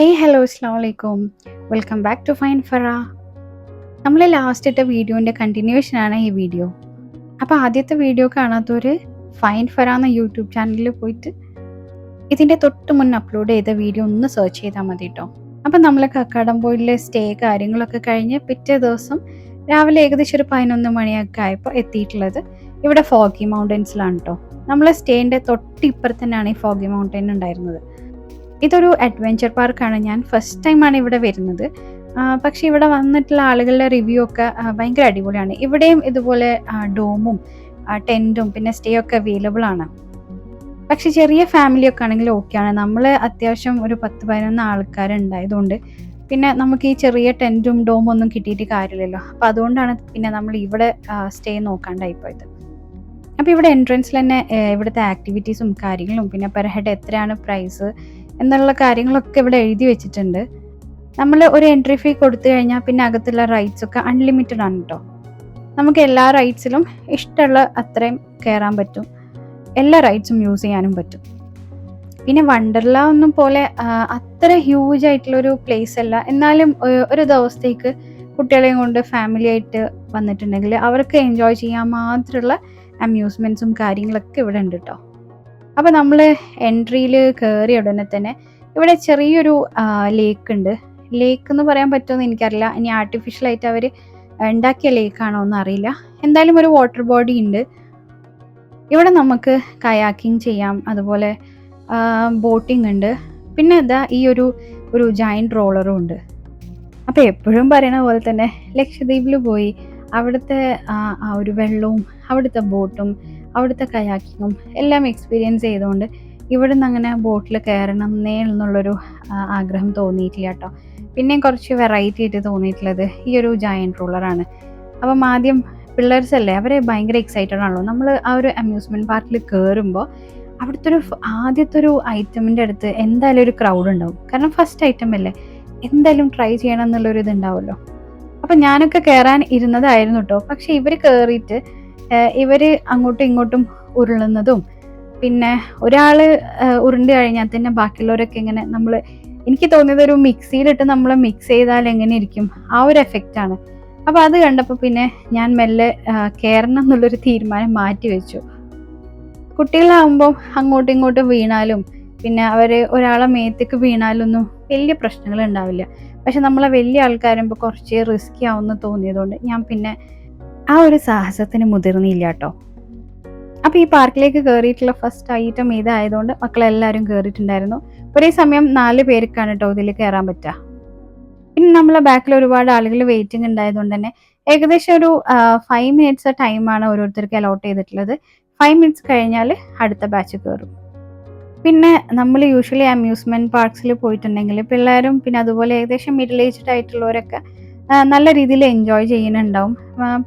Hello അസ്സലാമു അലൈക്കും. Welcome back to fine Fara. നമ്മൾ ലാസ്റ്റ് ഇട്ട വീഡിയോൻ്റെ കണ്ടിന്യൂഷനാണ് ഈ വീഡിയോ. അപ്പോൾ ആദ്യത്തെ വീഡിയോ കാണാത്തവർ ഫൈൻ ഫറ എന്ന യൂട്യൂബ് ചാനലിൽ പോയിട്ട് ഇതിൻ്റെ തൊട്ട് മുന്നേ അപ്ലോഡ് ചെയ്ത വീഡിയോ ഒന്ന് സെർച്ച് ചെയ്താൽ മതി കേട്ടോ. അപ്പോൾ നമ്മൾ കക്കാടംപൊയിലെ സ്റ്റേ കാര്യങ്ങളൊക്കെ കഴിഞ്ഞ് പിറ്റേ ദിവസം രാവിലെ ഏകദേശം ഒരു 11 മണിയൊക്കെ ആയപ്പോൾ എത്തിയിട്ടുള്ളത് ഇവിടെ ഫോഗി മൗണ്ടൻസിലാണ് കേട്ടോ. നമ്മളെ സ്റ്റേൻ്റെ തൊട്ടിപ്പുറത്ത് തന്നെയാണ് ഈ ഫോഗി മൗണ്ടൻ ഉണ്ടായിരുന്നത്. ഇതൊരു അഡ്വെഞ്ചർ പാർക്കാണ്. ഞാൻ ഫസ്റ്റ് ടൈമാണ് ഇവിടെ വരുന്നത്. പക്ഷേ ഇവിടെ വന്നിട്ടുള്ള ആളുകളുടെ റിവ്യൂ ഒക്കെ ഭയങ്കര അടിപൊളിയാണ്. ഇവിടെയും ഇതുപോലെ ഡോമും ടെൻറ്റും പിന്നെ സ്റ്റേ ഒക്കെ അവൈലബിൾ ആണ്. പക്ഷെ ചെറിയ ഫാമിലിയൊക്കെ ആണെങ്കിൽ ഓക്കെയാണ്. നമ്മൾ അത്യാവശ്യം ഒരു 10-11 ആൾക്കാരുണ്ടായതുകൊണ്ട് പിന്നെ നമുക്ക് ഈ ചെറിയ ടെൻറ്റും ഡോമും ഒന്നും കിട്ടിയിട്ട് കാര്യമില്ലല്ലോ. അപ്പോൾ അതുകൊണ്ടാണ് പിന്നെ നമ്മൾ ഇവിടെ സ്റ്റേ നോക്കാണ്ടായിപ്പോയത്. അപ്പോൾ ഇവിടെ എൻട്രൻസിൽ തന്നെ ഇവിടുത്തെ ആക്ടിവിറ്റീസും കാര്യങ്ങളും പിന്നെ പെർ ഹെഡ് എത്രയാണ് പ്രൈസ് എന്നുള്ള കാര്യങ്ങളൊക്കെ ഇവിടെ എഴുതി വെച്ചിട്ടുണ്ട്. നമ്മൾ ഒരു എൻട്രി ഫീ കൊടുത്തു കഴിഞ്ഞാൽ പിന്നെ അകത്തുള്ള റൈഡ്സ് ഒക്കെ അൺലിമിറ്റഡ് ആണ് കേട്ടോ. നമുക്ക് എല്ലാ റൈഡ്സിലും ഇഷ്ടമുള്ള അത്രയും കയറാൻ പറ്റും. എല്ലാ റൈഡ്സും യൂസ് ചെയ്യാനും പറ്റും. പിന്നെ വണ്ടർല ഒന്നും പോലെ അത്ര ഹ്യൂജ് ആയിട്ടുള്ളൊരു പ്ലേസ് അല്ല. എന്നാലും ഒരു ദിവസത്തേക്ക് കുട്ടികളെയും കൊണ്ട് ഫാമിലി ആയിട്ട് വന്നിട്ടുണ്ടെങ്കിൽ അവർക്ക് എൻജോയ് ചെയ്യാൻ മാത്രമുള്ള അമ്യൂസ്മെൻറ്റ്സും കാര്യങ്ങളൊക്കെ ഇവിടെ ഉണ്ട് കേട്ടോ. അപ്പോൾ നമ്മൾ എൻട്രിയിൽ കയറിയ ഉടനെ തന്നെ ഇവിടെ ചെറിയൊരു ലേക്ക് ഉണ്ട്. ലേക്ക് എന്ന് പറയാൻ പറ്റുമെന്ന് എനിക്കറിയില്ല. ഇനി ആർട്ടിഫിഷ്യലായിട്ട് അവർ ഉണ്ടാക്കിയ ലേക്കാണോ എന്ന് അറിയില്ല. എന്തായാലും ഒരു വാട്ടർ ബോഡി ഉണ്ട്. ഇവിടെ നമുക്ക് കയാക്കിങ് ചെയ്യാം, അതുപോലെ ബോട്ടിംഗ് ഉണ്ട്. പിന്നെ ഇതാ ഈ ഒരു ജയൻറ്റ് റോളറും ഉണ്ട്. അപ്പോൾ എപ്പോഴും പറയണ പോലെ തന്നെ ലക്ഷദ്വീപിൽ പോയി അവിടുത്തെ ആ ഒരു വെള്ളവും അവിടുത്തെ ബോട്ടും അവിടുത്തെ കയാക്കിങ്ങും എല്ലാം എക്സ്പീരിയൻസ് ചെയ്തുകൊണ്ട് ഇവിടെ നിന്ന് അങ്ങനെ ബോട്ടിൽ കയറണം എന്നുള്ളൊരു ആഗ്രഹം തോന്നിയിട്ടില്ല കേട്ടോ. പിന്നെയും കുറച്ച് വെറൈറ്റി ആയിട്ട് തോന്നിയിട്ടുള്ളത് ഈ ഒരു ജയൻറ്റ് റോളറാണ്. അപ്പം ആദ്യം പിള്ളേർസ് അല്ലേ, അവരെ ഭയങ്കര എക്സൈറ്റഡ് ആണല്ലോ. നമ്മൾ ആ ഒരു അമ്യൂസ്മെൻറ്റ് പാർക്കിൽ കയറുമ്പോൾ അവിടുത്തെ ആദ്യത്തെ ഒരു ഐറ്റമിൻ്റെ അടുത്ത് എന്തായാലും ഒരു ക്രൗഡ് ഉണ്ടാവും. കാരണം ഫസ്റ്റ് ഐറ്റം അല്ലേ, എന്തായാലും ട്രൈ ചെയ്യണം എന്നുള്ളൊരു ഇതുണ്ടാവുമല്ലോ. അപ്പം ഞാനൊക്കെ കയറാൻ ഇരുന്നതായിരുന്നു കേട്ടോ. പക്ഷെ ഇവർ കയറിയിട്ട് ഇവർ അങ്ങോട്ടും ഇങ്ങോട്ടും ഉരുളുന്നതും പിന്നെ ഒരാൾ ഉരുണ്ട് കഴിഞ്ഞാൽ തന്നെ ബാക്കിയുള്ളവരൊക്കെ ഇങ്ങനെ എനിക്ക് തോന്നിയത് ഒരു മിക്സിയിലിട്ട് നമ്മൾ മിക്സ് ചെയ്താൽ എങ്ങനെ ഇരിക്കും ആ ഒരു എഫക്റ്റാണ്. അപ്പോൾ അത് കണ്ടപ്പോൾ പിന്നെ ഞാൻ മെല്ലെ കയറണം എന്നുള്ളൊരു തീരുമാനം മാറ്റി വെച്ചു. കുട്ടികളാകുമ്പോൾ അങ്ങോട്ടും ഇങ്ങോട്ടും വീണാലും പിന്നെ അവർ ഒരാളെ മേത്തേക്ക് വീണാലൊന്നും വലിയ പ്രശ്നങ്ങൾ ഉണ്ടാവില്ല. പക്ഷെ നമ്മളെ വലിയ ആൾക്കാരുമ്പോൾ കുറച്ച് റിസ്കി ആവുമെന്ന് തോന്നിയതുകൊണ്ട് ഞാൻ പിന്നെ ആ ഒരു സാഹസത്തിന് മുതിർന്നില്ല കേട്ടോ. അപ്പോൾ ഈ പാർക്കിലേക്ക് കയറിയിട്ടുള്ള ഫസ്റ്റ് ഐറ്റം ഇതായതുകൊണ്ട് മക്കളെല്ലാവരും കയറിയിട്ടുണ്ടായിരുന്നു. ഒരേ സമയം 4 പേർക്കാണ് കേട്ടോ ഇതിൽ കയറാൻ പറ്റുക. പിന്നെ നമ്മളെ ബാക്കിൽ ഒരുപാട് ആളുകൾ വെയിറ്റിംഗ് ഉണ്ടായതുകൊണ്ട് തന്നെ ഏകദേശം ഒരു 5 മിനിറ്റ്സ് ടൈമാണ് ഓരോരുത്തർക്ക് അലോട്ട് ചെയ്തിട്ടുള്ളത്. 5 മിനിറ്റ്സ് കഴിഞ്ഞാൽ അടുത്ത ബാച്ച് കയറും. പിന്നെ നമ്മൾ യൂഷ്വലി അമ്യൂസ്മെൻറ്റ് പാർക്സിൽ പോയിട്ടുണ്ടെങ്കിൽ പിള്ളേരും പിന്നെ അതുപോലെ ഏകദേശം മിഡിൽ ഏജ്ഡ് ആയിട്ടുള്ളവരൊക്കെ നല്ല രീതിയിൽ എൻജോയ് ചെയ്യുന്നുണ്ടാവും.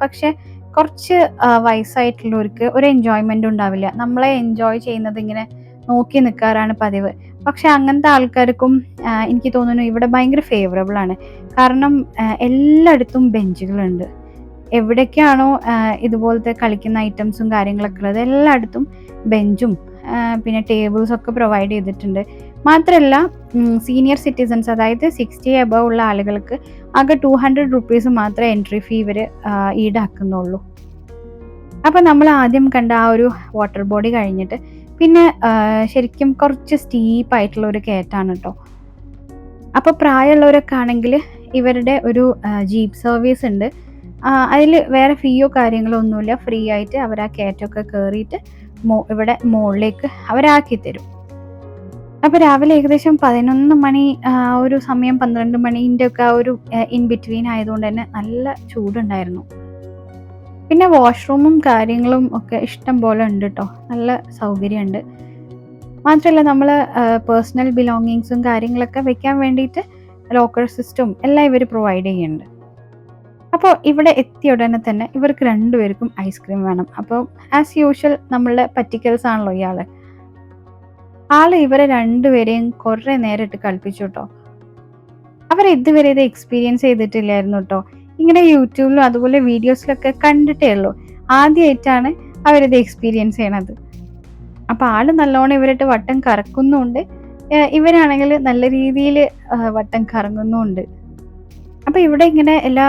പക്ഷെ കുറച്ച് വയസ്സായിട്ടുള്ളവർക്ക് ഒരു എൻജോയ്മെൻറ്റും ഉണ്ടാവില്ല. നമ്മളെ എൻജോയ് ചെയ്യുന്നത് ഇങ്ങനെ നോക്കി നിൽക്കാറാണ് പതിവ്. പക്ഷെ അങ്ങനത്തെ ആൾക്കാർക്കും എനിക്ക് തോന്നുന്നു ഇവിടെ ഭയങ്കര ഫേവറബിൾ ആണ്. കാരണം എല്ലായിടത്തും ബെഞ്ചുകളുണ്ട്. എവിടേക്കാണോ ഇതുപോലത്തെ കളിക്കുന്ന ഐറ്റംസും കാര്യങ്ങളൊക്കെ ഉള്ളത് എല്ലായിടത്തും ബെഞ്ചും പിന്നെ ടേബിൾസൊക്കെ പ്രൊവൈഡ് ചെയ്തിട്ടുണ്ട്. മാത്രമല്ല സീനിയർ സിറ്റിസൺസ്, അതായത് 60 എബവ് ഉള്ള ആളുകൾക്ക് ആകെ 200 റുപ്പീസ് മാത്രമേ എൻട്രി ഫീ ഇവർ ഈടാക്കുന്നുള്ളൂ. അപ്പോൾ നമ്മൾ ആദ്യം കണ്ട ആ ഒരു വാട്ടർ ബോഡി കഴിഞ്ഞിട്ട് പിന്നെ ശരിക്കും കുറച്ച് സ്റ്റീപ്പായിട്ടുള്ള ഒരു കയറ്റാണ് കേട്ടോ. അപ്പോൾ പ്രായമുള്ളവരൊക്കെ ആണെങ്കിൽ ഇവരുടെ ഒരു ജീപ്പ് സർവീസ് ഉണ്ട്. അതിൽ വേറെ ഫീയോ കാര്യങ്ങളോ ഒന്നുമില്ല. ഫ്രീ ആയിട്ട് അവർ ആ കയറ്റമൊക്കെ കയറിയിട്ട് ഇവിടെ മുകളിലേക്ക് അവരാക്കി തരും. അപ്പോൾ രാവിലെ ഏകദേശം 11 മണി ഒരു സമയം 12 മണീൻ്റെ ഒക്കെ ആ ഒരു ഇൻ ബിറ്റ്വീൻ ആയതുകൊണ്ട് തന്നെ നല്ല ചൂടുണ്ടായിരുന്നു. പിന്നെ വാഷ്റൂമും കാര്യങ്ങളും ഒക്കെ ഇഷ്ടം പോലെ ഉണ്ട് കേട്ടോ. നല്ല സൗകര്യമുണ്ട്. മാത്രമല്ല നമ്മൾ പേഴ്സണൽ ബിലോങ്ങിങ്സും കാര്യങ്ങളൊക്കെ വെക്കാൻ വേണ്ടിയിട്ട് ലോക്കർ സിസ്റ്റവും എല്ലാം ഇവർ പ്രൊവൈഡ് ചെയ്യുന്നുണ്ട്. അപ്പോൾ ഇവിടെ എത്തിയ ഉടനെ തന്നെ ഇവർക്ക് 2 പേർക്കും ഐസ്ക്രീം വേണം. അപ്പോൾ ആസ് യൂഷ്വൽ നമ്മളുടെ പറ്റിക്കൽസ് ആണല്ലോ ആൾ ഇവരെ 2 പേരെയും കുറേ നേരം ഇട്ട് കളിപ്പിച്ചു കേട്ടോ. അവർ ഇതുവരെ ഇത് എക്സ്പീരിയൻസ് ചെയ്തിട്ടില്ലായിരുന്നു കേട്ടോ. ഇങ്ങനെ യൂട്യൂബിലും അതുപോലെ വീഡിയോസിലൊക്കെ കണ്ടിട്ടേ ഉള്ളൂ. ആദ്യമായിട്ടാണ് അവരിത് എക്സ്പീരിയൻസ് ചെയ്യണത്. അപ്പോൾ ആൾ നല്ലോണം ഇവരിട്ട് വട്ടം കറക്കുന്നുണ്ട്. ഇവരാണെങ്കിൽ നല്ല രീതിയിൽ വട്ടം കറങ്ങുന്നുമുണ്ട്. അപ്പോൾ ഇവിടെ ഇങ്ങനെ എല്ലാ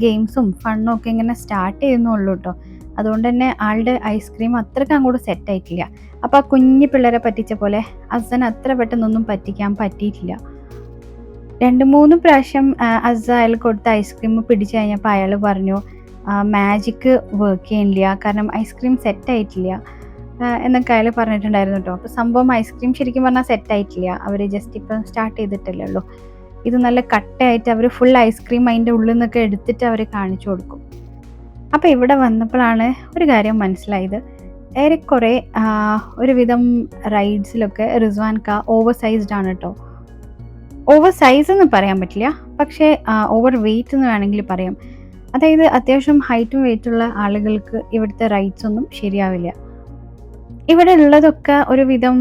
ഗെയിംസും ഫണ്ണും ഒക്കെ ഇങ്ങനെ സ്റ്റാർട്ട് ചെയ്യുന്നുള്ളൂ കേട്ടോ. അതുകൊണ്ട് തന്നെ ആളുടെ ഐസ്ക്രീം അത്രയ്ക്ക് അങ്ങോട്ട് സെറ്റായിട്ടില്ല. അപ്പോൾ ആ കുഞ്ഞു പിള്ളേരെ പറ്റിച്ച പോലെ അസന് അത്ര പെട്ടെന്നൊന്നും പറ്റിക്കാൻ പറ്റിയിട്ടില്ല. 2-3 പ്രാവശ്യം അസ അയാൾ കൊടുത്ത ഐസ്ക്രീം പിടിച്ചു കഴിഞ്ഞപ്പോൾ അയാൾ പറഞ്ഞു മാജിക്ക് വർക്ക് ചെയ്യണില്ല, കാരണം ഐസ്ക്രീം സെറ്റായിട്ടില്ല എന്നൊക്കെ അയാൾ പറഞ്ഞിട്ടുണ്ടായിരുന്നു കേട്ടോ. അപ്പോൾ സംഭവം ഐസ്ക്രീം ശരിക്കും പറഞ്ഞാൽ സെറ്റായിട്ടില്ല, അവർ ജസ്റ്റ് ഇപ്പം സ്റ്റാർട്ട് ചെയ്തിട്ടല്ലേ ഉള്ളൂ. ഇത് നല്ല കട്ടയായിട്ട് അവർ ഫുൾ ഐസ്ക്രീം അതിൻ്റെ ഉള്ളിൽ നിന്നൊക്കെ എടുത്തിട്ട് അവർ കാണിച്ചു കൊടുക്കും. അപ്പോൾ ഇവിടെ വന്നപ്പോഴാണ് ഒരു കാര്യം മനസ്സിലായത്. ഏറെക്കുറെ ഒരുവിധം റൈഡ്സിലൊക്കെ റിസ്വാൻക ഓവർ സൈസ്ഡ് ആണ് കേട്ടോ. ഓവർ സൈസ് എന്ന് പറയാൻ പറ്റില്ല, പക്ഷേ ഓവർ വെയ്റ്റ് എന്ന് വേണമെങ്കിൽ പറയാം. അതായത് അത്യാവശ്യം ഹൈറ്റും വെയ്റ്റുള്ള ആളുകൾക്ക് ഇവിടുത്തെ റൈഡ്സ് ഒന്നും ശരിയാവില്ല. ഇവിടെ ഉള്ളതൊക്കെ ഒരുവിധം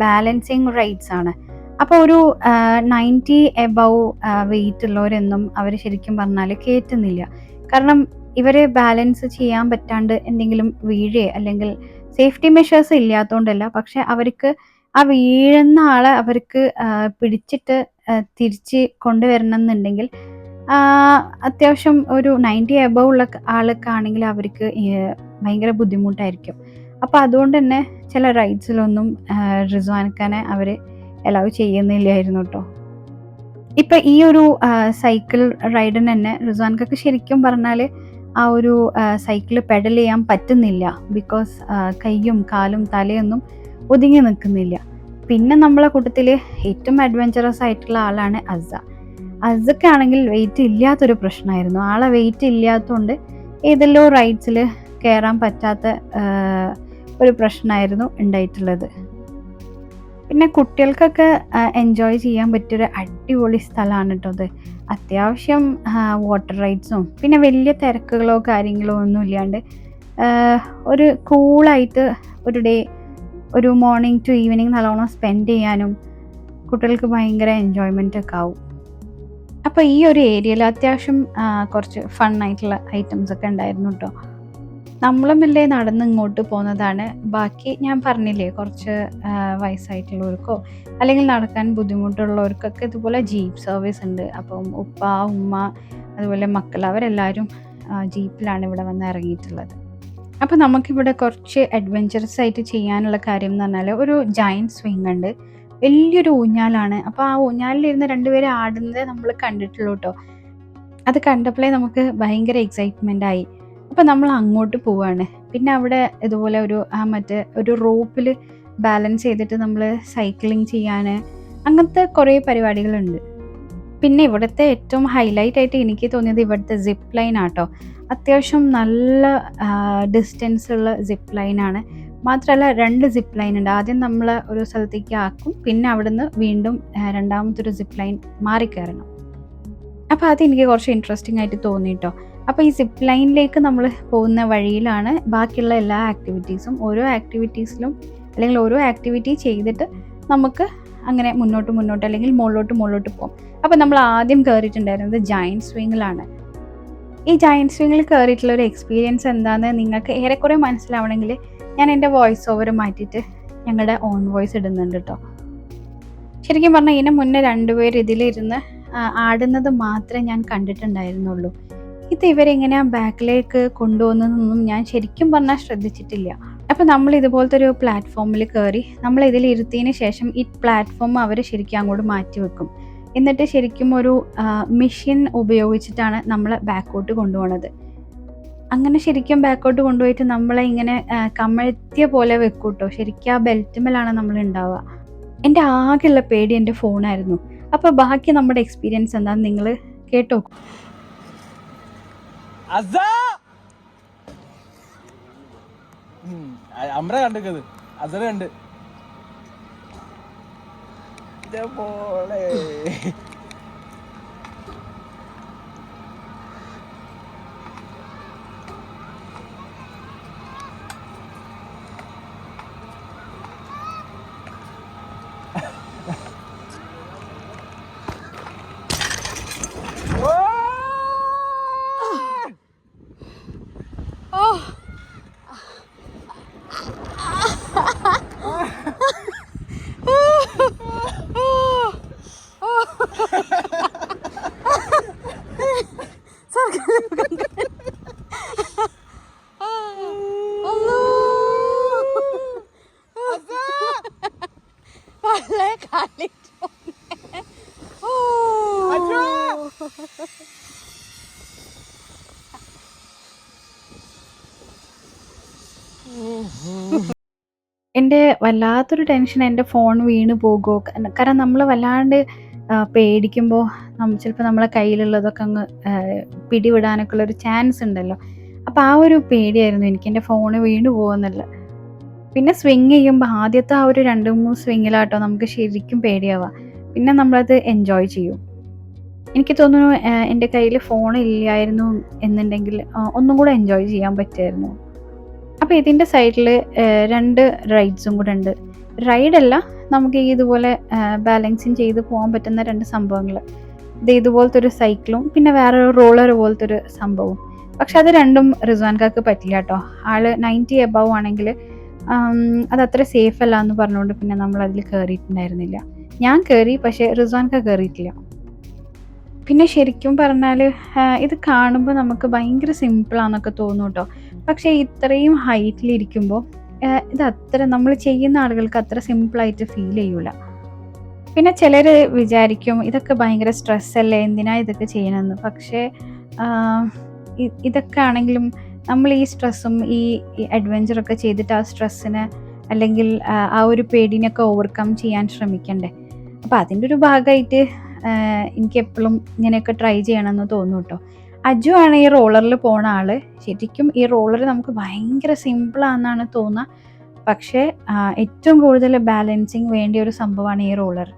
ബാലൻസിങ് റൈഡ്സ് ആണ്. അപ്പോൾ ഒരു 90 എബവ് വെയിറ്റ് ഉള്ളവരൊന്നും അവർ ശരിക്കും പറഞ്ഞാൽ കയറ്റുന്നില്ല. കാരണം ഇവർ ബാലൻസ് ചെയ്യാൻ പറ്റാണ്ട് എന്തെങ്കിലും വീഴേ അല്ലെങ്കിൽ സേഫ്റ്റി മെഷേഴ്സ് ഇല്ലാത്തതുകൊണ്ടല്ല, പക്ഷെ അവർക്ക് ആ വീഴുന്ന ആളെ അവർക്ക് പിടിച്ചിട്ട് തിരിച്ച് കൊണ്ടുവരണം എന്നുണ്ടെങ്കിൽ അത്യാവശ്യം ഒരു 90 എബവ് ഉള്ള ആളൊക്കെ ആണെങ്കിൽ അവർക്ക് ഭയങ്കര ബുദ്ധിമുട്ടായിരിക്കും. അപ്പോൾ അതുകൊണ്ട് തന്നെ ചില റൈഡ്സിലൊന്നും റിസ്വാൻഖാനെ അവർ അലൗ ചെയ്യുന്നില്ലായിരുന്നു കേട്ടോ. ഇപ്പം ഈ ഒരു സൈക്കിൾ റൈഡിന് തന്നെ റിസ്വാൻഖക്ക് ശരിക്കും പറഞ്ഞാൽ ആ ഒരു സൈക്കിൾ പെഡൽ ചെയ്യാൻ പറ്റുന്നില്ല. ബിക്കോസ് കൈയും കാലും തലയൊന്നും ഒതുങ്ങി നിൽക്കുന്നില്ല. പിന്നെ നമ്മളെ കൂട്ടത്തിൽ ഏറ്റവും അഡ്വഞ്ചറസ് ആയിട്ടുള്ള ആളാണ് അസ. അസക്കാണെങ്കിൽ വെയിറ്റ് ഇല്ലാത്തൊരു പ്രശ്നമായിരുന്നു. ആളെ വെയിറ്റ് ഇല്ലാത്തതുകൊണ്ട് ഏതെല്ലോ റൈഡ്സിൽ കയറാൻ പറ്റാത്ത ഒരു പ്രശ്നമായിരുന്നു ഉണ്ടായിട്ടുള്ളത്. പിന്നെ കുട്ടികൾക്കൊക്കെ എൻജോയ് ചെയ്യാൻ പറ്റിയൊരു അടിപൊളി സ്ഥലമാണ് കേട്ടോ അത്. അത്യാവശ്യം വാട്ടർ റൈഡ്സും പിന്നെ വലിയ തിരക്കുകളോ കാര്യങ്ങളോ ഒന്നും ഇല്ലാണ്ട് ഒരു കൂളായിട്ട് ഒരു ഡേ, ഒരു മോർണിംഗ് ടു ഈവനിങ് നല്ലോണം സ്പെൻഡ് ചെയ്യാനും കുട്ടികൾക്ക് ഭയങ്കര എൻജോയ്മെൻ്റ് ഒക്കെ ആവും. അപ്പോൾ ഈ ഒരു ഏരിയയിൽ അത്യാവശ്യം കുറച്ച് ഫണ്ണായിട്ടുള്ള ഐറ്റംസ് ഒക്കെ ഉണ്ടായിരുന്നു കേട്ടോ. നമ്മളുമില്ലേ നടന്ന് ഇങ്ങോട്ട് പോകുന്നതാണ്. ബാക്കി ഞാൻ പറഞ്ഞില്ലേ, കുറച്ച് വയസ്സായിട്ടുള്ളവർക്കോ അല്ലെങ്കിൽ നടക്കാൻ ബുദ്ധിമുട്ടുള്ളവർക്കൊക്കെ ഇതുപോലെ ജീപ്പ് സർവീസ് ഉണ്ട്. അപ്പം ഉപ്പ ഉമ്മ അതുപോലെ മക്കൾ അവരെല്ലാവരും ജീപ്പിലാണ് ഇവിടെ വന്ന് ഇറങ്ങിയിട്ടുള്ളത്. അപ്പോൾ നമുക്കിവിടെ കുറച്ച് അഡ്വഞ്ചറസ് ആയിട്ട് ചെയ്യാനുള്ള കാര്യം എന്ന് പറഞ്ഞാൽ ഒരു ജയൻറ്റ് സ്വിങ് ഉണ്ട്. വലിയൊരു ഊഞ്ഞാലാണ്. അപ്പോൾ ആ ഊഞ്ഞാലിലിരുന്ന് 2 പേര് ആടുന്നത് നമ്മൾ കണ്ടിട്ടുള്ളൂ കേട്ടോ. അത് കണ്ടപ്പോഴേ നമുക്ക് ഭയങ്കര എക്സൈറ്റ്മെൻ്റ് ആയി. അപ്പോൾ നമ്മൾ അങ്ങോട്ട് പോവാണ്. പിന്നെ അവിടെ ഇതുപോലെ ഒരു റോപ്പിൽ ബാലൻസ് ചെയ്തിട്ട് നമ്മൾ സൈക്ലിംഗ് ചെയ്യാൻ അങ്ങനത്തെ കുറേ പരിപാടികളുണ്ട്. പിന്നെ ഇവിടുത്തെ ഏറ്റവും ഹൈലൈറ്റ് ആയിട്ട് എനിക്ക് തോന്നിയത് ഇവിടുത്തെ സിപ്പ് ലൈൻ ആട്ടോ. അത്യാവശ്യം നല്ല ഡിസ്റ്റൻസ് ഉള്ള സിപ്പ് ലൈനാണ്. മാത്രമല്ല 2 സിപ്പ് ലൈൻ ഉണ്ട്. ആദ്യം നമ്മൾ ഒരു സ്ഥലത്തേക്ക് ആക്കും, പിന്നെ അവിടുന്ന് വീണ്ടും രണ്ടാമതൊരു സിപ്പ് ലൈൻ മാറിക്കയറണം. അപ്പോൾ അതെനിക്ക് കുറച്ച് ഇൻട്രസ്റ്റിംഗ് ആയിട്ട് തോന്നി കേട്ടോ. അപ്പോൾ ഈ സിപ്പ് ലൈനിലേക്ക് നമ്മൾ പോകുന്ന വഴിയിലാണ് ബാക്കിയുള്ള എല്ലാ ആക്ടിവിറ്റീസും. ഓരോ ആക്ടിവിറ്റീസിലും അല്ലെങ്കിൽ ഓരോ ആക്ടിവിറ്റി ചെയ്തിട്ട് നമുക്ക് അങ്ങനെ മുന്നോട്ട് അല്ലെങ്കിൽ മുകളിലോട്ട് പോകും. അപ്പോൾ നമ്മൾ ആദ്യം കയറിയിട്ടുണ്ടായിരുന്നത് ജയൻറ്റ് സ്വിങ്ങിലാണ്. ഈ ജയൻറ്റ് സ്വിങ്ങിൽ കയറിയിട്ടുള്ള ഒരു എക്സ്പീരിയൻസ് എന്താണെന്ന് നിങ്ങൾക്ക് ഏറെക്കുറെ മനസ്സിലാവണമെങ്കിൽ ഞാൻ എൻ്റെ വോയിസ് ഓവർ മാറ്റിയിട്ട് ഞങ്ങളുടെ ഓൺ വോയിസ് ഇടുന്നുണ്ട് കേട്ടോ. ശരിക്കും പറഞ്ഞാൽ ഇതിന് മുന്നേ 2 പേര് ഇതിലിരുന്ന് ആടുന്നത് മാത്രമേ ഞാൻ കണ്ടിട്ടുണ്ടായിരുന്നുള്ളൂ. ഇത് ഇവരെങ്ങനെയാണ് ബാക്കിലേക്ക് കൊണ്ടുപോകുന്നതെന്നൊന്നും ഞാൻ ശരിക്കും പറഞ്ഞാൽ ശ്രദ്ധിച്ചിട്ടില്ല. അപ്പോൾ നമ്മൾ ഇതുപോലത്തെ ഒരു പ്ലാറ്റ്ഫോമിൽ കയറി നമ്മൾ ഇതിലിരുത്തിയതിന് ശേഷം ഈ പ്ലാറ്റ്ഫോം അവർ ശരിക്കും അങ്ങോട്ട് മാറ്റി വെക്കും. എന്നിട്ട് ശരിക്കും ഒരു മെഷീൻ ഉപയോഗിച്ചിട്ടാണ് നമ്മളെ ബാക്കോട്ട് കൊണ്ടുപോകുന്നത്. അങ്ങനെ ശരിക്കും ബാക്കോട്ട് കൊണ്ടുപോയിട്ട് നമ്മളെ ഇങ്ങനെ കമഴ്ത്തിയ പോലെ വെക്കും കേട്ടോ. ശരിക്കും ആ ബെൽറ്റുമേലാണ് നമ്മൾ ഉണ്ടാവുക. എൻ്റെ ആകെയുള്ള പേടി എൻ്റെ ഫോണായിരുന്നു. അപ്പോൾ ബാക്കി നമ്മുടെ എക്സ്പീരിയൻസ് എന്താണെന്ന് നിങ്ങൾ കേട്ടോ. അമ്ര കണ്ടത് അസറ് കണ്ട് ഇതേപോലെ എൻ്റെ വല്ലാത്തൊരു ടെൻഷൻ എൻ്റെ ഫോൺ വീണ് പോകുമോ? കാരണം നമ്മൾ വല്ലാണ്ട് പേടിക്കുമ്പോൾ ചിലപ്പോൾ നമ്മളെ കയ്യിലുള്ളതൊക്കെ അങ്ങ് പിടിവിടാനൊക്കെ ഉള്ളൊരു ചാൻസ് ഉണ്ടല്ലോ. അപ്പോൾ ആ ഒരു പേടിയായിരുന്നു എനിക്ക്, എൻ്റെ ഫോണ് വീണ് പോകുമെന്നുള്ളത്. പിന്നെ സ്വിങ് ചെയ്യുമ്പോൾ ആദ്യത്തെ ആ ഒരു 2, 3 സ്വിങ്ങിലാട്ടോ നമുക്ക് ശരിക്കും പേടിയാവുക. പിന്നെ നമ്മളത് എൻജോയ് ചെയ്യും. എനിക്ക് തോന്നുന്നു എൻ്റെ കയ്യിൽ ഫോൺ ഇല്ലായിരുന്നു എന്നുണ്ടെങ്കിൽ ഒന്നും കൂടെ എൻജോയ് ചെയ്യാൻ പറ്റുമായിരുന്നു. അപ്പോൾ ഇതിൻ്റെ സൈഡിൽ 2 റൈഡ്സും കൂടെ ഉണ്ട്. റൈഡല്ല, നമുക്ക് ഇതുപോലെ ബാലൻസിങ് ചെയ്ത് പോകാൻ പറ്റുന്ന 2 സംഭവങ്ങൾ. ഇതുപോലത്തെ ഒരു സൈക്കിളും പിന്നെ വേറൊരു റോളർ പോലത്തെ ഒരു സംഭവവും. പക്ഷെ അത് രണ്ടും റിസ്വാൻകാക്ക് പറ്റില്ല കേട്ടോ. ആള് 90 എബവ് ആണെങ്കിൽ അതത്ര സേഫ് അല്ല എന്ന് പറഞ്ഞുകൊണ്ട് പിന്നെ നമ്മൾ അതിൽ കയറിയിട്ടുണ്ടായിരുന്നില്ല. ഞാൻ കയറി, പക്ഷേ റിസ്വാൻക കയറിയിട്ടില്ല. പിന്നെ ശരിക്കും പറഞ്ഞാൽ ഇത് കാണുമ്പോൾ നമുക്ക് ഭയങ്കര സിമ്പിളാണെന്നൊക്കെ തോന്നും കേട്ടോ. പക്ഷേ ഇത്രയും ഹൈറ്റിലിരിക്കുമ്പോൾ ഇത് അത്ര നമ്മൾ ചെയ്യുന്ന ആളുകൾക്ക് അത്ര സിമ്പിളായിട്ട് ഫീൽ ചെയ്യൂല. പിന്നെ ചിലർ വിചാരിക്കും ഇതൊക്കെ ഭയങ്കര സ്ട്രെസ്സല്ലേ, എന്തിനാ ഇതൊക്കെ ചെയ്യണമെന്ന്. പക്ഷേ ഇതൊക്കെ ആണെങ്കിലും നമ്മൾ ഈ സ്ട്രെസ്സും ഈ അഡ്വഞ്ചറൊക്കെ ചെയ്തിട്ട് ആ സ്ട്രെസ്സിന് അല്ലെങ്കിൽ ആ ഒരു പേടിനൊക്കെ ഓവർകം ചെയ്യാൻ ശ്രമിക്കണ്ടേ. അപ്പോൾ അതിൻ്റെ ഒരു ഭാഗമായിട്ട് എനിക്ക് എപ്പോഴും ഇങ്ങനെയൊക്കെ ട്രൈ ചെയ്യണമെന്ന് തോന്നും കേട്ടോ. അജു ആണ് ഈ റോളറിൽ പോണ ആള്. ശരിക്കും ഈ റോളർ നമുക്ക് ഭയങ്കര സിമ്പിളാണെന്നാണ് തോന്നുക. പക്ഷേ ഏറ്റവും കൂടുതൽ ബാലൻസിങ് വേണ്ടിയ ഒരു സംഭവമാണ് ഈ റോളർ.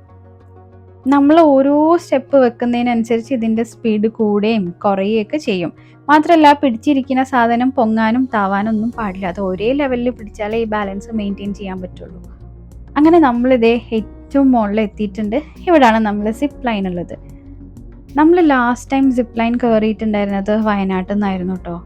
നമ്മൾ ഓരോ സ്റ്റെപ്പ് വെക്കുന്നതിനനുസരിച്ച് ഇതിൻ്റെ സ്പീഡ് കൂടുകയും കുറയുകയൊക്കെ ചെയ്യും. മാത്രമല്ല പിടിച്ചിരിക്കുന്ന സാധനം പൊങ്ങാനും താവാനും ഒന്നും പാടില്ല. അത് ഒരേ ലെവലിൽ പിടിച്ചാലേ ഈ ബാലൻസ് മെയിൻറ്റെയിൻ ചെയ്യാൻ പറ്റുള്ളൂ. അങ്ങനെ നമ്മളിതേ ഏറ്റവും മുകളിൽ എത്തിയിട്ടുണ്ട്. ഇവിടെയാണ് നമ്മൾ സിപ്പ് ലൈൻ ഉള്ളത്. നമ്മൾ ലാസ്റ്റ് ടൈം സിപ്പ് ലൈൻ കയറിയിട്ടുണ്ടായിരുന്നത് വയനാട്ടിൽ നിന്നായിരുന്നു കേട്ടോ.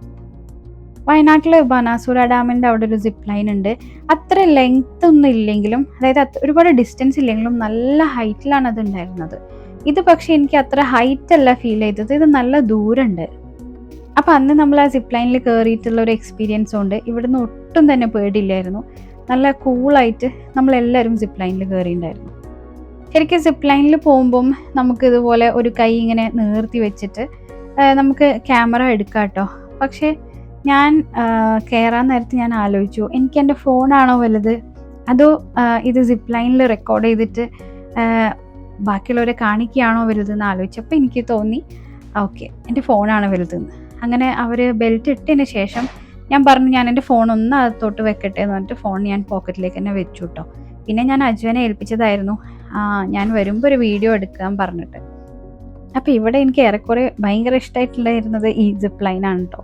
വയനാട്ടിൽ ബാനാസുര ഡാമിൻ്റെ അവിടെ ഒരു സിപ്പ് ലൈൻ ഉണ്ട്. അത്ര ലെങ്ത് ഒന്നും ഇല്ലെങ്കിലും, അതായത് ഒരുപാട് ഡിസ്റ്റൻസ് ഇല്ലെങ്കിലും നല്ല ഹൈറ്റിലാണ് അത് ഉണ്ടായിരുന്നത്. ഇത് പക്ഷേ എനിക്ക് അത്ര ഹൈറ്റ് അല്ല ഫീൽ ചെയ്തത്, ഇത് നല്ല ദൂരമുണ്ട്. അപ്പം അന്ന് നമ്മൾ ആ സിപ്പ് ലൈനിൽ കയറിയിട്ടുള്ള ഒരു എക്സ്പീരിയൻസ് കൊണ്ട് ഇവിടുന്ന് ഒട്ടും തന്നെ പേടിയില്ലായിരുന്നു. നല്ല കൂളായിട്ട് നമ്മളെല്ലാവരും സിപ്പ് ലൈനിൽ കയറിയിട്ടുണ്ടായിരുന്നു. ശരിക്കും സിപ്പ് ലൈനിൽ പോകുമ്പം നമുക്ക് ഇതുപോലെ ഒരു കൈ ഇങ്ങനെ നീർത്തി വെച്ചിട്ട് നമുക്ക് ക്യാമറ എടുക്കാം കേട്ടോ. പക്ഷേ ഞാൻ കയറാൻ നേരത്ത് ഞാൻ ആലോചിച്ചു, എനിക്ക് എൻ്റെ ഫോണാണോ വലുത്, അതോ ഇത് സിപ്പ് ലൈനിൽ റെക്കോർഡ് ചെയ്തിട്ട് ബാക്കിയുള്ളവരെ കാണിക്കുകയാണോ വലുതെന്ന് ആലോചിച്ചപ്പോൾ എനിക്ക് തോന്നി ഓക്കെ എൻ്റെ ഫോണാണ് വലുതെന്ന്. അങ്ങനെ അവർ ബെൽറ്റ് ഇട്ടതിന് ശേഷം ഞാൻ പറഞ്ഞു ഞാൻ എൻ്റെ ഫോൺ ഒന്ന് അകത്തോട്ട് വെക്കട്ടെ എന്ന് പറഞ്ഞിട്ട് ഫോൺ ഞാൻ പോക്കറ്റിലേക്ക് തന്നെ വെച്ചു കേട്ടോ. പിന്നെ ഞാൻ അജുവിനെ ഏൽപ്പിച്ചതായിരുന്നു ഞാൻ വരുമ്പോൾ ഒരു വീഡിയോ എടുക്കാൻ പറഞ്ഞിട്ട്. അപ്പോൾ ഇവിടെ എനിക്ക് ഏറെക്കുറെ ഭയങ്കര ഇഷ്ടമായിട്ടുണ്ടായിരുന്നത് ഈ സിപ്പ് ലൈനാണ് കേട്ടോ.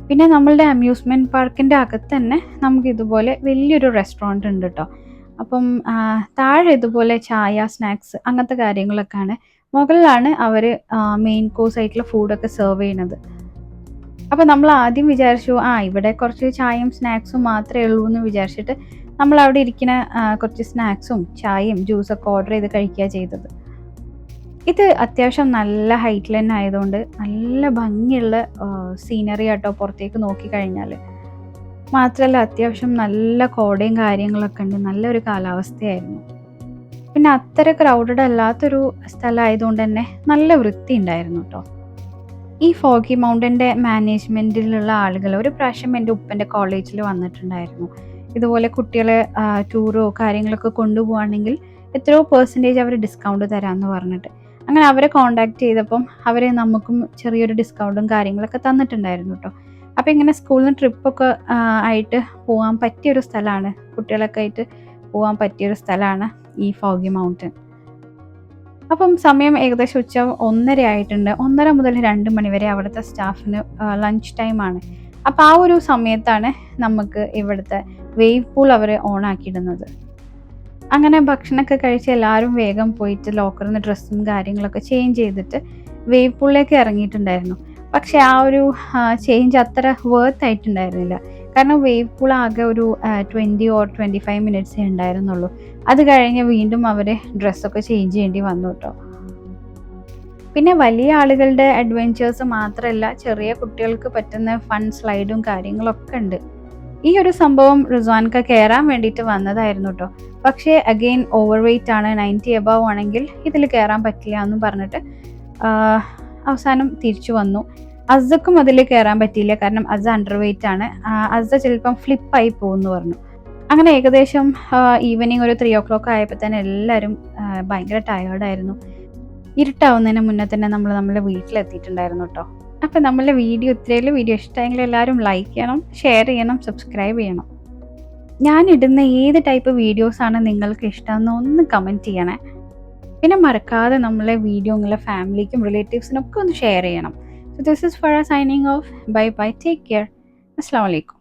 പിന്നെ നമ്മളുടെ അമ്യൂസ്മെൻറ്റ് പാർക്കിൻ്റെ അകത്ത് തന്നെ നമുക്ക് ഇതുപോലെ വലിയൊരു റെസ്റ്റോറൻറ്റ് ഉണ്ട് കേട്ടോ. അപ്പം താഴെ ഇതുപോലെ ചായ, സ്നാക്സ് അങ്ങനത്തെ കാര്യങ്ങളൊക്കെയാണ്. മുകളിലാണ് അവർ മെയിൻ കോഴ്സ് ആയിട്ടുള്ള ഫുഡൊക്കെ സെർവ് ചെയ്യുന്നത്. അപ്പോൾ നമ്മൾ ആദ്യം വിചാരിച്ചു ഇവിടെ കുറച്ച് ചായയും സ്നാക്സും മാത്രമേ ഉള്ളൂ എന്ന് വിചാരിച്ചിട്ട് നമ്മൾ അവിടെ ഇരിക്കുന്ന കുറച്ച് സ്നാക്സും ചായയും ജ്യൂസൊക്കെ ഓർഡർ ചെയ്ത് കഴിക്കുക ചെയ്തത്. ഇത് അത്യാവശ്യം നല്ല ഹൈറ്റിൽ തന്നെ ആയതുകൊണ്ട് നല്ല ഭംഗിയുള്ള സീനറി ആട്ടോ പുറത്തേക്ക് നോക്കിക്കഴിഞ്ഞാൽ. മാത്രമല്ല അത്യാവശ്യം നല്ല കോടയും കാര്യങ്ങളൊക്കെ ഉണ്ട്, നല്ലൊരു കാലാവസ്ഥയായിരുന്നു. പിന്നെ അത്ര ക്രൗഡഡ് അല്ലാത്തൊരു സ്ഥലമായതുകൊണ്ട് തന്നെ നല്ല വൃത്തി ഉണ്ടായിരുന്നു കേട്ടോ. ഈ ഫോഗി മൗണ്ടൻ്റെ മാനേജ്മെൻറ്റിലുള്ള ആളുകൾ ഒരു പ്രാവശ്യം എൻ്റെ ഉപ്പൻ്റെ കോളേജിൽ വന്നിട്ടുണ്ടായിരുന്നു. ഇതുപോലെ കുട്ടികളെ ടൂറോ കാര്യങ്ങളൊക്കെ കൊണ്ടുപോകുകയാണെങ്കിൽ എത്രയോ % അവർ ഡിസ്കൗണ്ട് തരാമെന്ന് പറഞ്ഞിട്ട്. അങ്ങനെ അവരെ കോണ്ടാക്ട് ചെയ്തപ്പം അവർ നമുക്കും ചെറിയൊരു ഡിസ്കൗണ്ടും കാര്യങ്ങളൊക്കെ തന്നിട്ടുണ്ടായിരുന്നു കേട്ടോ. അപ്പോൾ ഇങ്ങനെ സ്കൂളിൽ നിന്ന് ട്രിപ്പൊക്കെ ആയിട്ട് പോകാൻ പറ്റിയൊരു സ്ഥലമാണ്, കുട്ടികളൊക്കെ ആയിട്ട് പോകാൻ പറ്റിയൊരു സ്ഥലമാണ് ഈ ഫോഗി മൗണ്ടൻ. അപ്പം സമയം ഏകദേശം ഉച്ച 1:30 ആയിട്ടുണ്ട്. 1:30 മുതൽ 2 മണി വരെ അവിടുത്തെ സ്റ്റാഫിന് ലഞ്ച് ടൈമാണ്. അപ്പോൾ ആ ഒരു സമയത്താണ് നമുക്ക് ഇവിടുത്തെ വേവ് പൂൾ അവർ ഓൺ ആക്കിയിടുന്നത്. അങ്ങനെ ഭക്ഷണമൊക്കെ കഴിച്ച് എല്ലാവരും വേഗം പോയിട്ട് ലോക്കറിൽ നിന്ന് ഡ്രസ്സും കാര്യങ്ങളൊക്കെ ചേഞ്ച് ചെയ്തിട്ട് വേവ് പൂളിലേക്ക് ഇറങ്ങിയിട്ടുണ്ടായിരുന്നു. പക്ഷേ ആ ഒരു ചേഞ്ച് അത്ര വർത്ത് ആയിട്ടുണ്ടായിരുന്നില്ല. കാരണം വേവ് പൂൾ ആകെ ഒരു 20 or 25 മിനിറ്റ്സേ ഉണ്ടായിരുന്നുള്ളൂ. അത് കഴിഞ്ഞ് വീണ്ടും അവർ ഡ്രസ്സൊക്കെ ചേഞ്ച് ചെയ്യേണ്ടി വന്നു കേട്ടോ. പിന്നെ വലിയ ആളുകളുടെ അഡ്വെഞ്ചേഴ്സ് മാത്രമല്ല, ചെറിയ കുട്ടികൾക്ക് പറ്റുന്ന ഫൺ സ്ലൈഡും കാര്യങ്ങളൊക്കെ ഉണ്ട്. ഈ ഒരു സംഭവം റിസ്വാൻക കയറാൻ വേണ്ടിയിട്ട് വന്നതായിരുന്നു കേട്ടോ. പക്ഷേ അഗെയിൻ ഓവർ വെയ്റ്റ് ആണ്, 90 എബവ് ആണെങ്കിൽ ഇതിൽ കയറാൻ പറ്റില്ല എന്നും പറഞ്ഞിട്ട് അവസാനം തിരിച്ചു വന്നു. അസക്കും അതിൽ കയറാൻ പറ്റിയില്ല, കാരണം അസ അണ്ടർ വെയ്റ്റ് ആണ്. അസ ചിലപ്പം ഫ്ലിപ്പായി പോകുമെന്ന് പറഞ്ഞു. അങ്ങനെ ഏകദേശം ഈവനിങ് ഒരു 3 o'clock ആയപ്പോൾ തന്നെ എല്ലാവരും ഭയങ്കര ടയേർഡായിരുന്നു. ഇരുട്ടാവുന്നതിന് മുന്നേ തന്നെ നമ്മളെ വീട്ടിലെത്തിയിട്ടുണ്ടായിരുന്നു കേട്ടോ. അപ്പോൾ നമ്മളെ വീഡിയോ ഇഷ്ടമായെങ്കിൽ എല്ലാവരും ലൈക്ക് ചെയ്യണം, ഷെയർ ചെയ്യണം, സബ്സ്ക്രൈബ് ചെയ്യണം. ഞാനിടുന്ന ഏത് ടൈപ്പ് വീഡിയോസാണ് നിങ്ങൾക്ക് ഇഷ്ടമെന്ന് ഒന്ന് കമൻറ്റ് ചെയ്യണേ. പിന്നെ മറക്കാതെ നമ്മളെ വീഡിയോ നിങ്ങളുടെ ഫാമിലിക്കും റിലേറ്റീവ്സിനും ഒക്കെ ഒന്ന് ഷെയർ ചെയ്യണം. So this is Farah signing off. Bye bye. Take care. Assalamu alaikum.